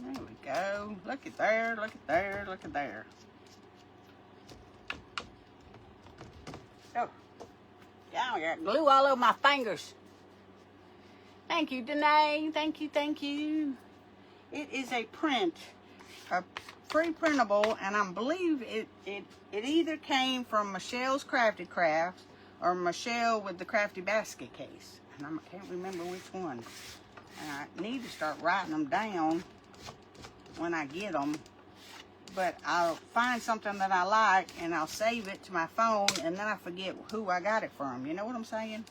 There we go. Look at there, look at there, look at there. Oh, yeah, I got glue all over my fingers. Thank you, Danae. Thank you, thank you. It is a print, a free printable, and I believe it either came from Michelle's Crafty Crafts or Michelle with the Crafty Basket case. And I can't remember which one. And I need to start writing them down when I get them. But I'll find something that I like and I'll save it to my phone, and then I forget who I got it from. You know what I'm saying?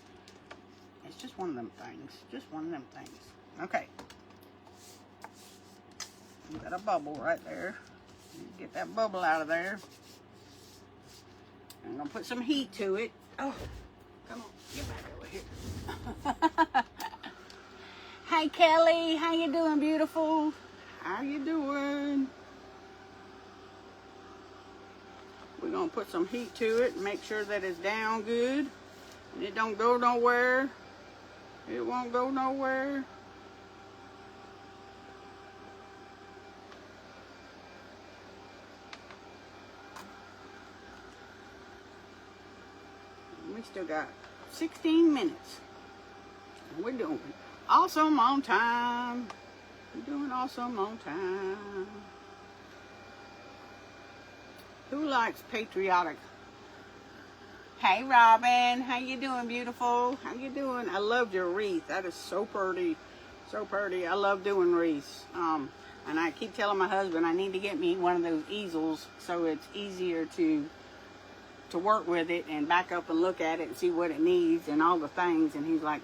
It's just one of them things. Just one of them things. Okay. We've got a bubble right there. Get that bubble out of there. I'm going to put some heat to it. Oh, come on. Get back over here. Hi, Kelly. How you doing, beautiful? How you doing? We're going to put some heat to it and make sure that it's down good. And it don't go nowhere. It won't go nowhere. We still got 16 minutes. We're doing awesome on time. We're doing awesome on time. Who likes Patriotic? Hey, Robin. How you doing, beautiful? How you doing? I loved your wreath. That is so pretty. So pretty. I love doing wreaths. And I keep telling my husband I need to get me one of those easels so it's easier to work with it and back up and look at it and see what it needs and all the things. And he's like,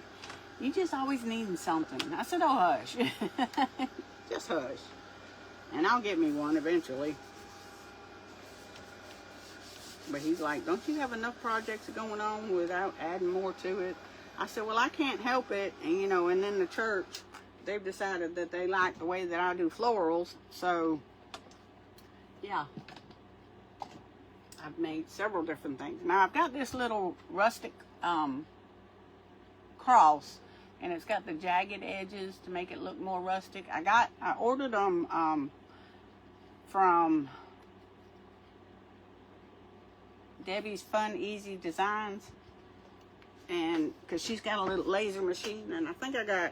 you just always needing something. I said, oh, hush. Just hush. And I'll get me one eventually. But he's like, don't you have enough projects going on without adding more to it? I said, well, I can't help it. And, you know, and then the church, they've decided that they like the way that I do florals. So, yeah. I've made several different things. Now, I've got this little rustic cross, and it's got the jagged edges to make it look more rustic. I ordered them from Debbie's Fun Easy Designs, and because she's got a little laser machine, and I think I got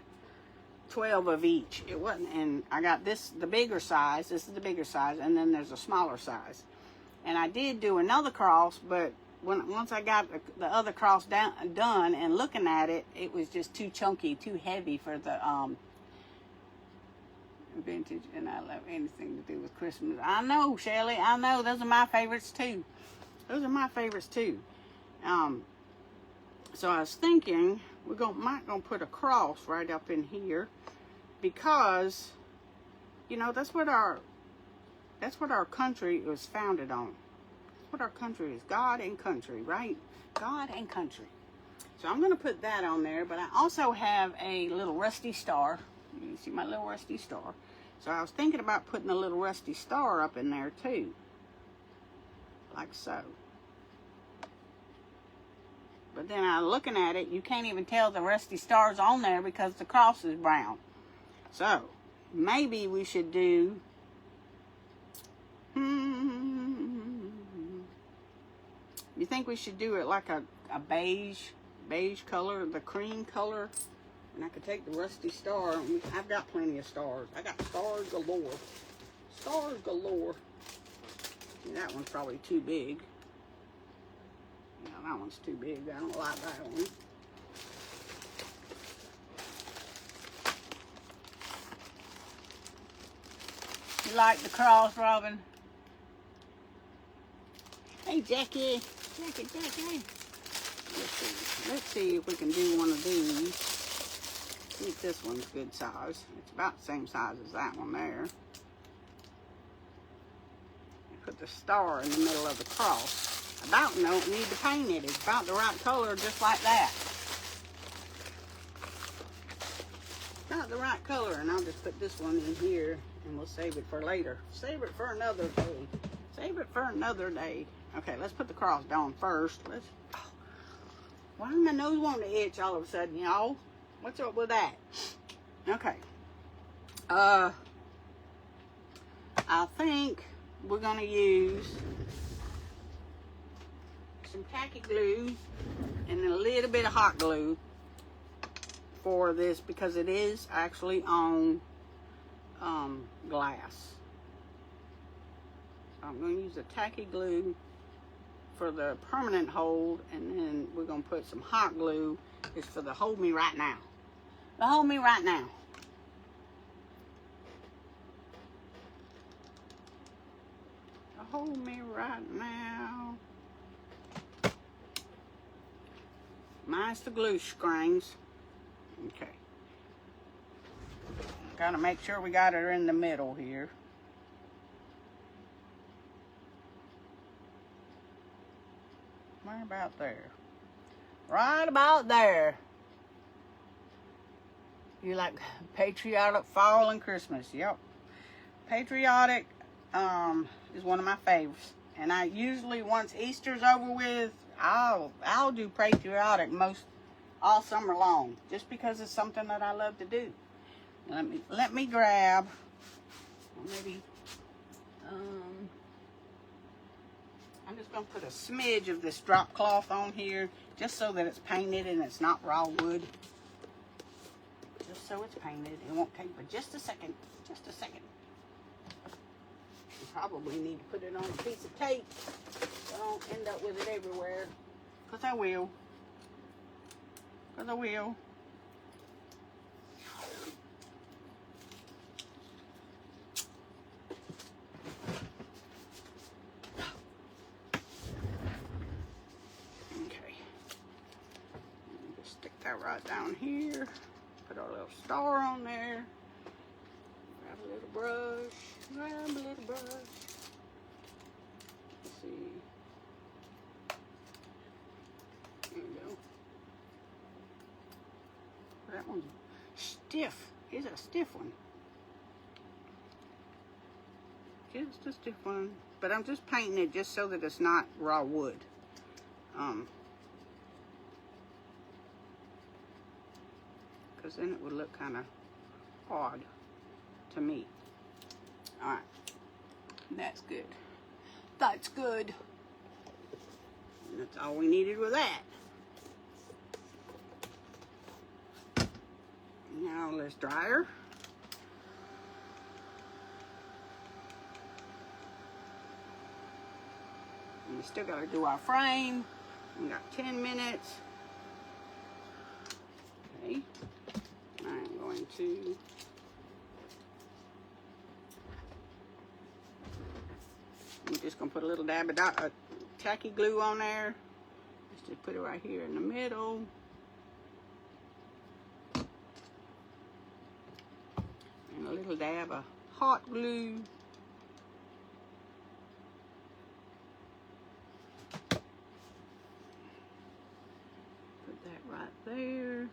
12 of each. It wasn't, and I got this, the bigger size. This is the bigger size, and then there's a smaller size. And I did do another cross, but once I got the other cross done and looking at it, it was just too chunky, too heavy for the vintage. And I love anything to do with Christmas. I know, Shelly. I know. Those are my favorites too. Those are my favorites too. So I was thinking might gonna put a cross right up in here, because you know that's what our country was founded on. That's what our country is. God and country, right? God and country. So I'm going to put that on there, but I also have a little rusty star. You see my little rusty star. So I was thinking about putting a little rusty star up in there too. Like so. But then I'm looking at it, you can't even tell the rusty star's on there because the cross is brown. So maybe we should do you think we should do it like a beige beige color, the cream color. And I could take the rusty star. I've got plenty of stars. I got stars galore. Stars galore. And that one's probably too big. Yeah, that one's too big. I don't like that one. You like the cross, Robin? Hey, Jackie. Jackie. Let's see if we can do one of these. See if this one's good size. It's about the same size as that one there. Put the star in the middle of the cross. About don't need to paint it. It's about the right color, just like that. About the right color, and I'll just put this one in here, and we'll save it for later. Save it for another day. Save it for another day. Okay, let's put the cross down first. Why does my nose want to itch all of a sudden, y'all? What's up with that? Okay. I think we're gonna use some tacky glue and a little bit of hot glue for this, because it is actually on glass. So I'm going to use the tacky glue for the permanent hold, and then we're going to put some hot glue is for the hold me right now. The hold me right now. The hold me right now. Minus the glue strings. Okay. Gotta make sure we got her in the middle here. Right about there. Right about there. You like Patriotic fall and Christmas? Yep. Patriotic is one of my favorites. And I usually, once Easter's over with, I'll do Patriotic all summer long, just because it's something that I love to do. Let me grab, maybe, I'm just gonna put a smidge of this drop cloth on here, just so that it's painted and it's not raw wood. Just so it's painted. It won't take but just a second. Just a second. You probably need to put it on a piece of tape so I don't end up with it everywhere. Because I will. Because I will. Okay. Just stick that right down here. Put our little star on there. Grab a little brush. Grab a little brush. Let's see. There you go. That one's stiff. It's a stiff one. Just a stiff one. But I'm just painting it just so that it's not raw wood. Because then it would look kind of odd to me. Alright. That's good. That's good. And that's all we needed with that. Now let's dry her. And we still got to do our frame. We got 10 minutes. Okay. I'm going to I'm just going to put a little dab of tacky glue on there. Let's just put it right here in the middle. And a little dab of hot glue. Put that right there.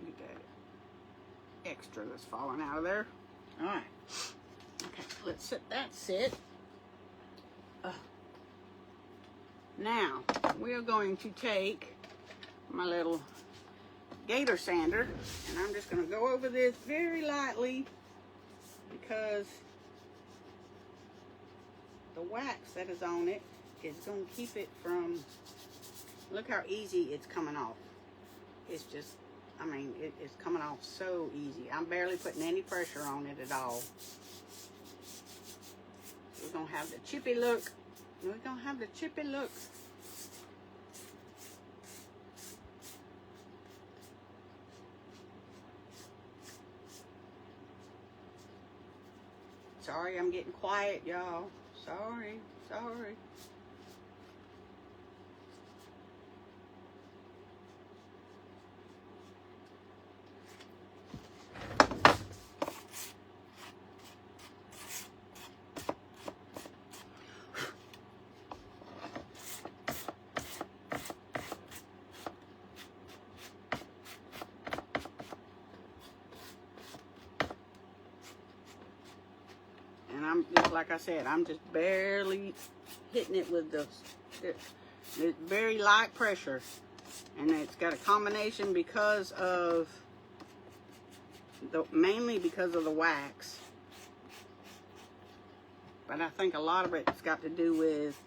Get that extra that's falling out of there. All right. Okay, let's let that sit. Now, we're going to take my little gator sander, and I'm just going to go over this very lightly, because the wax that is on it is going to keep it from, look how easy it's coming off. It's just, I mean, it's coming off so easy. I'm barely putting any pressure on it at all. We're going to have the chippy look. We're going to have the chippy look. Sorry, I'm getting quiet, y'all. Sorry. And I'm just, like I said, I'm just barely hitting it with the very light pressure. And it's got a combination because of mainly because of the wax. But I think a lot of it's got to do with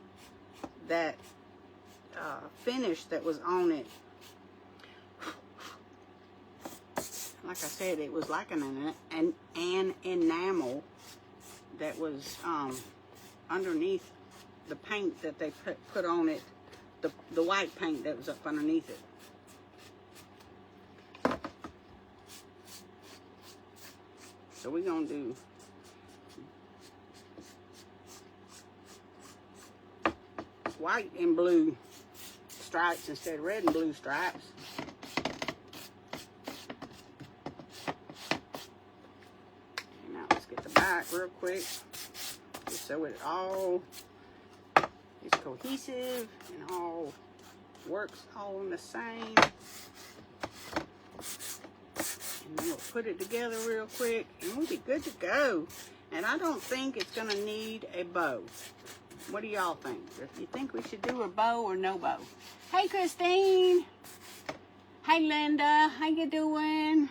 that finish that was on it. Like I said, it was like an enamel that was underneath the paint that they put on it, the white paint that was up underneath it. So we're going to do white and blue stripes instead of red and blue stripes. And now let's get the back real quick, just so it all is cohesive and all works all in the same. And then we'll put it together real quick and we'll be good to go. And I don't think it's going to need a bow. What do y'all think? Do you think we should do a bow or no bow? Hey, Christine. Hey, Linda. How you doing?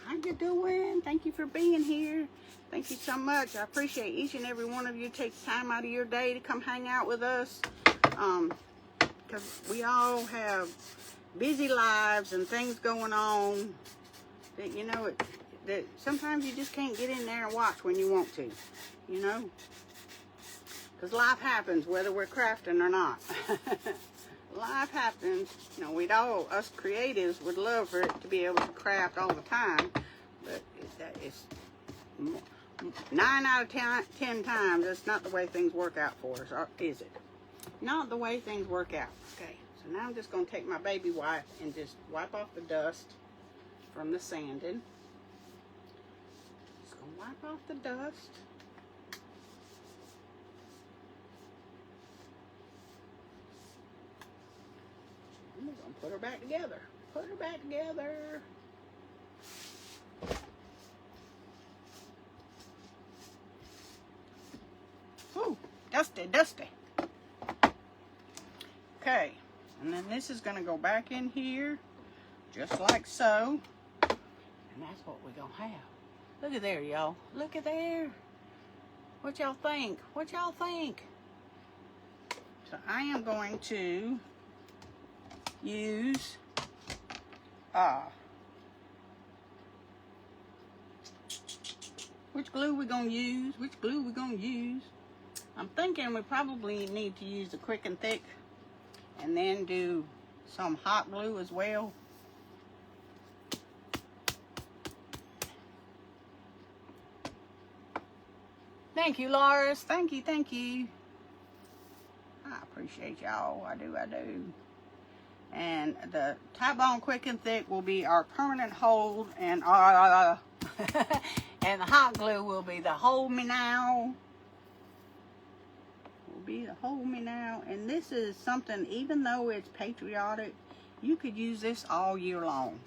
How you doing? Thank you for being here. Thank you so much. I appreciate each and every one of you take time out of your day to come hang out with us. Because we all have busy lives and things going on that, you know, that sometimes you just can't get in there and watch when you want to, you know. Because life happens whether we're crafting or not. Life happens. You know, we'd all, us creatives, would love for it to be able to craft all the time. But it's 9 out of 10 times, that's not the way things work out for us, or is it? Not the way things work out. Okay, so now I'm just going to take my baby wipe and just wipe off the dust from the sanding. Just going to wipe off the dust. And we're going to put her back together. Put her back together. Ooh, dusty, dusty. Okay, and then this is going to go back in here, just like so. And that's what we're going to have. Look at there, y'all. Look at there. What y'all think? What y'all think? So I am going to use which glue we going to use? Which glue we going to use? I'm thinking we probably need to use the quick and thick and then do some hot glue as well. Thank you, Loris. Thank you, thank you. I appreciate y'all. I do, I do. And the Tybone Quick and Thick will be our permanent hold, and and the hot glue will be the Hold Me Now. Be the Hold Me Now. And this is something, even though it's patriotic, you could use this all year long.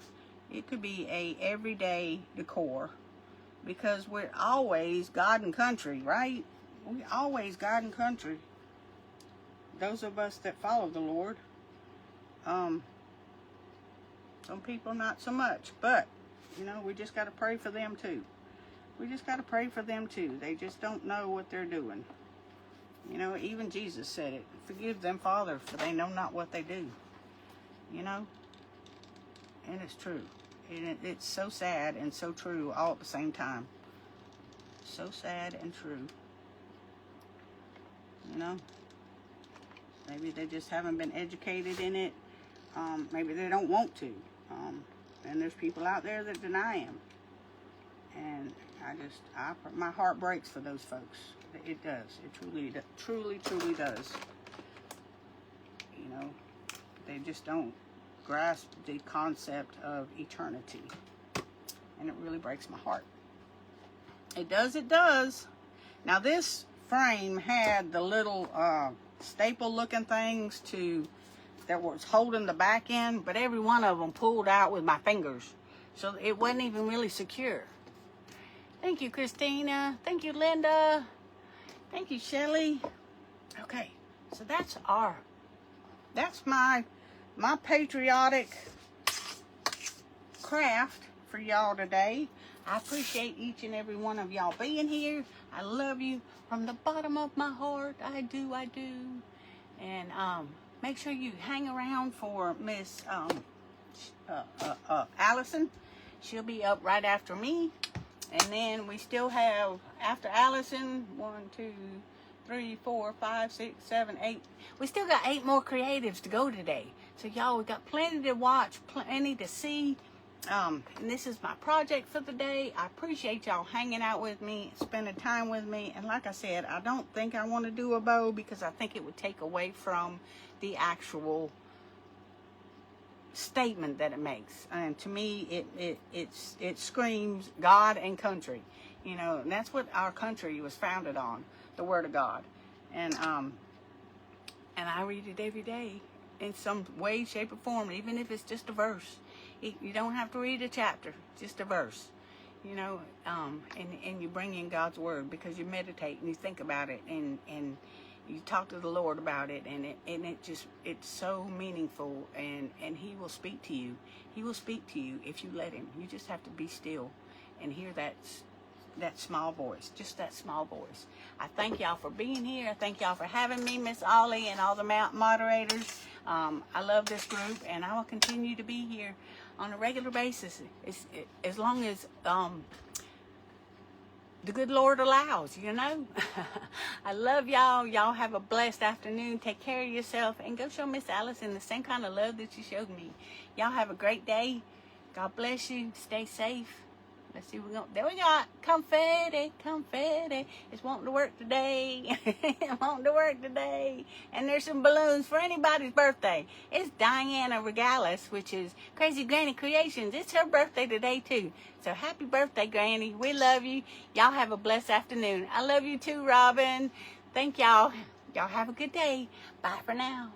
It could be a everyday decor, because we're always God and country, right? We always God and country, those of us that follow the Lord. Some people not so much, but you know, we just got to pray for them too. We just got to pray for them too. They just don't know what they're doing. You know, even Jesus said it. Forgive them, Father, for they know not what they do. You know? And it's true. And it's so sad and so true all at the same time. So sad and true. You know? Maybe they just haven't been educated in it. Maybe they don't want to. And there's people out there that deny him. And my heart breaks for those folks. It does. It truly does. You know, they just don't grasp the concept of eternity. And it really breaks my heart. It does. Now this frame had the little staple looking things that was holding the back end, but every one of them pulled out with my fingers. So it wasn't even really secure. Thank you, Christina. Thank you, Linda. Thank you, Shelly. Okay, so that's my patriotic craft for y'all today. I appreciate each and every one of y'all being here. I love you from the bottom of my heart. I do. And make sure you hang around for Miss Allison. She'll be up right after me. And then we still have, after Allison, 1, 2, 3, 4, 5, 6, 7, 8. We still got 8 more creatives to go today. So y'all, we got plenty to watch, plenty to see. And this is my project for the day. I appreciate y'all hanging out with me, spending time with me. And like I said, I don't think I want to do a bow because I think it would take away from the actual statement that it makes. And to me, it screams God and country. You know, and that's what our country was founded on, the Word of God. And I read it every day in some way, shape, or form, even if it's just a verse. You don't have to read a chapter, just a verse, you know, and you bring in God's word because you meditate and you think about it and you talk to the Lord about it, and it's so meaningful, and he will speak to you. He will speak to you if you let him. You just have to be still and hear that small voice, just that small voice. I thank y'all for being here. I thank y'all for having me, Miss Ollie, and all the moderators. I love this group, and I will continue to be here on a regular basis, as long as the good Lord allows, you know. I love y'all. Y'all have a blessed afternoon. Take care of yourself, and go show Miss Allison the same kind of love that you showed me. Y'all have a great day. God bless you. Stay safe. Let's see, there we got confetti. It's wanting to work today. And there's some balloons for anybody's birthday. It's Diana Regalis, which is Crazy Granny Creations. It's her birthday today, too. So happy birthday, Granny. We love you. Y'all have a blessed afternoon. I love you, too, Robin. Thank y'all. Y'all have a good day. Bye for now.